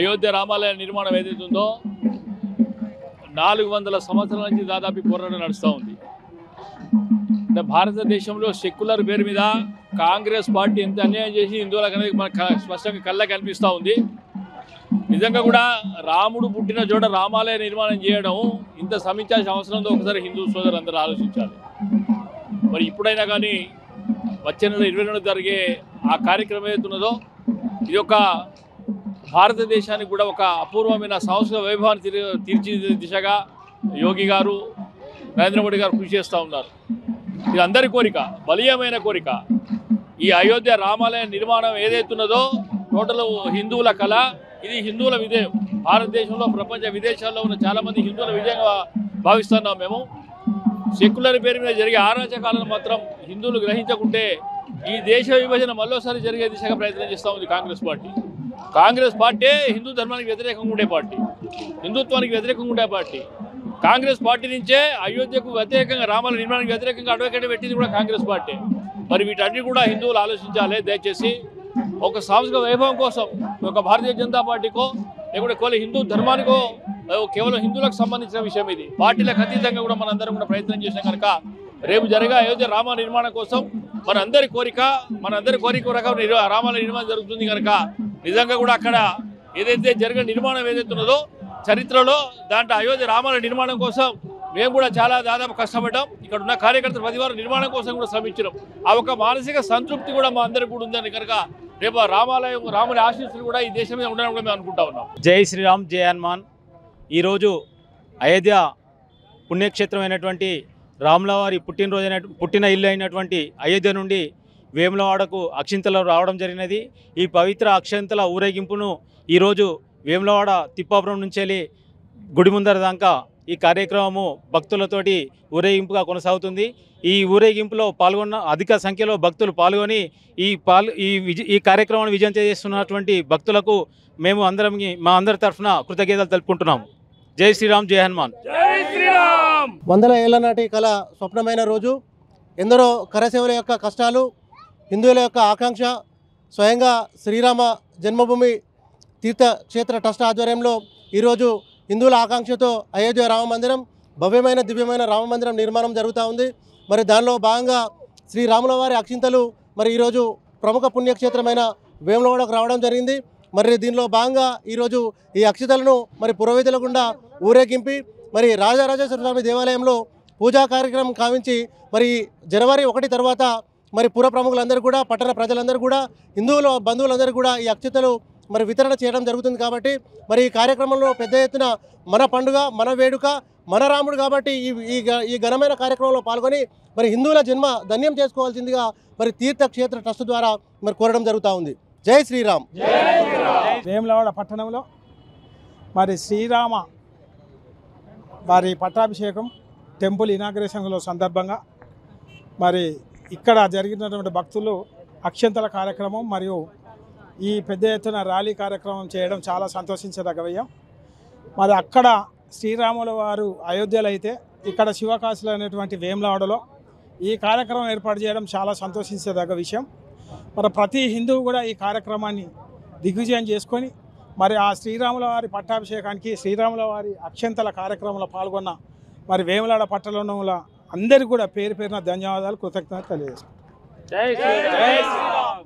అయోధ్య రామాలయ నిర్మాణం ఏదైతే ఉందో 400 సంవత్సరాల నుంచి దాదాపు పోరాటం నడుస్తూ ఉంది. భారతదేశంలో సెక్యులర్ పేరు మీద కాంగ్రెస్ పార్టీ ఎంత అన్యాయం చేసి హిందువులకు అనేది మనకు స్పష్టంగా కళ్ళకి కనిపిస్తూ ఉంది. నిజంగా కూడా రాముడు పుట్టిన చోట రామాలయ నిర్మాణం చేయడం ఇంత శ్రమించాల్సిన అవసరంతో ఒకసారి హిందూ సోదరులందరూ ఆలోచించాలి. మరి ఇప్పుడైనా కానీ వచ్చే నెల 22 జరిగే ఆ కార్యక్రమం ఏదైతున్నదో ఇది ఒక భారతదేశానికి కూడా ఒక అపూర్వమైన సాంస్కృతిక వైభవాన్ని తీర్చిదిద్దే దిశగా యోగి గారు నరేంద్ర మోడీ గారు కృషి చేస్తూ ఉన్నారు. ఇది అందరి కోరిక, బలీయమైన కోరిక. ఈ అయోధ్య రామాలయ నిర్మాణం ఏదైతున్నదో టోటల్ హిందువుల కళ, ఇది హిందువుల విజయం. భారతదేశంలో ప్రపంచ విదేశాల్లో ఉన్న చాలామంది హిందువుల విజయంగా భావిస్తున్నాం మేము. సెక్యులర్ పేరు మీద జరిగే ఆరాచకాలను మాత్రం హిందువులు గ్రహించకుంటే ఈ దేశ విభజన మరోసారి జరిగే దిశగా ప్రయత్నం చేస్తూ ఉంది కాంగ్రెస్ పార్టీ. కాంగ్రెస్ పార్టీ హిందూ ధర్మానికి వ్యతిరేకంగా ఉండే పార్టీ, హిందుత్వానికి వ్యతిరేకంగా ఉండే పార్టీ. కాంగ్రెస్ పార్టీ నుంచే అయోధ్యకు వ్యతిరేకంగా రామాలయ నిర్మాణానికి వ్యతిరేకంగా అడ్వకేట్ పెట్టింది కూడా కాంగ్రెస్ పార్టీ. మరి వీటన్ని కూడా హిందువులు ఆలోచించాలి. దయచేసి ఒక సాంస్కృతిక వైభవం కోసం ఒక భారతీయ జనతా పార్టీకో లేకుంటే కేవలం హిందూ ధర్మానికో కేవలం హిందువులకు సంబంధించిన విషయం ఇది. పార్టీలకు అతీతంగా కూడా మనందరం కూడా ప్రయత్నం చేసాం కనుక రేపు జరిగే అయోధ్య రామ నిర్మాణం కోసం మనందరి కోరిక రామాలయ నిర్మాణం జరుగుతుంది కనుక నిజంగా కూడా అక్కడ ఏదైతే జరిగిన నిర్మాణం ఏదైతే ఉన్నదో చరిత్రలో దాంట్లో అయోధ్య రామాలయ నిర్మాణం కోసం మేము కూడా చాలా దాదాపు కష్టపడ్డాం. ఇక్కడ ఉన్న కార్యకర్తలు ప్రతివారం నిర్మాణం కోసం కూడా శ్రమించడం ఆ ఒక మానసిక సంతృప్తి కూడా మా అందరికీ కూడా ఉందని కనుక రేపు రామాలయం రాముని ఆశీస్సులు కూడా ఈ దేశం మీద ఉండాలని కూడా మేము అనుకుంటా ఉన్నాం. జై శ్రీరామ్, జై హనుమాన్. ఈరోజు అయోధ్య పుణ్యక్షేత్రమైనటువంటి రాముల వారి పుట్టిన ఇల్లు అయినటువంటి అయోధ్య నుండి వేములవాడకు అక్షింతలు రావడం జరిగినది. ఈ పవిత్ర అక్షింతల ఊరేగింపును ఈరోజు వేములవాడ తిప్పాపురం నుంచి వెళ్ళి గుడి ముందర దాకా ఈ కార్యక్రమము భక్తులతోటి ఊరేగింపుగా కొనసాగుతుంది. ఈ ఊరేగింపులో అధిక సంఖ్యలో భక్తులు పాల్గొని ఈ కార్యక్రమాన్ని విజయం చేస్తున్నటువంటి భక్తులకు మేము మా అందరి తరఫున కృతజ్ఞతలు తెలుపుకుంటున్నాము. జై శ్రీరామ్, జై హనుమాన్. జై శ్రీరామ్. 100 ఏళ్ల నాటి కళ స్వప్నమైన రోజు. ఎందరో కరసేవల యొక్క కష్టాలు, హిందువుల యొక్క ఆకాంక్ష, స్వయంగా శ్రీరామ జన్మభూమి తీర్థక్షేత్ర ట్రస్ట్ ఆధ్వర్యంలో ఈరోజు హిందువుల ఆకాంక్షతో అయోధ్య రామమందిరం, భవ్యమైన దివ్యమైన రామమందిరం నిర్మాణం జరుగుతూ ఉంది. మరి దానిలో భాగంగా శ్రీరాముల వారి అక్షింతలు మరి ఈరోజు ప్రముఖ పుణ్యక్షేత్రమైన వేములవాడకు రావడం జరిగింది. మరి దీనిలో భాగంగా ఈరోజు ఈ అక్షింతలను మరి పురోహితుల గుండా ఊరేగింపి మరి రాజరాజేశ్వర స్వామి దేవాలయంలో పూజా కార్యక్రమం కావించి మరి జనవరి 1 తర్వాత మరి పుర ప్రముఖులందరూ కూడా, పట్టణ ప్రజలందరూ కూడా, హిందువుల బంధువులందరూ కూడా ఈ అక్షింతలు మరి వితరణ చేయడం జరుగుతుంది. కాబట్టి మరి ఈ కార్యక్రమంలో పెద్ద ఎత్తున మన పండుగ, మన వేడుక, మన రాముడు కాబట్టి ఈ ఘనమైన కార్యక్రమంలో పాల్గొని మరి హిందువుల జన్మ ధన్యం చేసుకోవాల్సిందిగా మరి తీర్థక్షేత్ర ట్రస్ట్ ద్వారా మరి కోరడం జరుగుతూ ఉంది. జై శ్రీరామ్. వేములవాడ పట్టణంలో మరి శ్రీరామ వారి పట్టాభిషేకం టెంపుల్ ఇనాగ్రేషన్లో సందర్భంగా మరి ఇక్కడ జరిగినటువంటి భక్తులు అక్షంతల కార్యక్రమం మరియు ఈ పెద్ద ఎత్తున ర్యాలీ కార్యక్రమం చేయడం చాలా సంతోషించదగ్గ విషయం. మరి అక్కడ శ్రీరాముల వారు అయోధ్యలో అయితే ఇక్కడ శివకాశులు అనేటువంటి వేములవాడలో ఈ కార్యక్రమం ఏర్పాటు చేయడం చాలా సంతోషించదగ్గ విషయం. మరి ప్రతి హిందువు కూడా ఈ కార్యక్రమాన్ని దిగ్విజయం చేసుకొని మరి ఆ శ్రీరాముల వారి పట్టాభిషేకానికి, శ్రీరాముల వారి అక్షంతల కార్యక్రమంలో పాల్గొన్న మరి వేములవాడ పట్టణంలో అందరికీ కూడా పేరు పేరున ధన్యవాదాలు, కృతజ్ఞతలు తెలియజేస్తాం. జై శ్రీరామ్.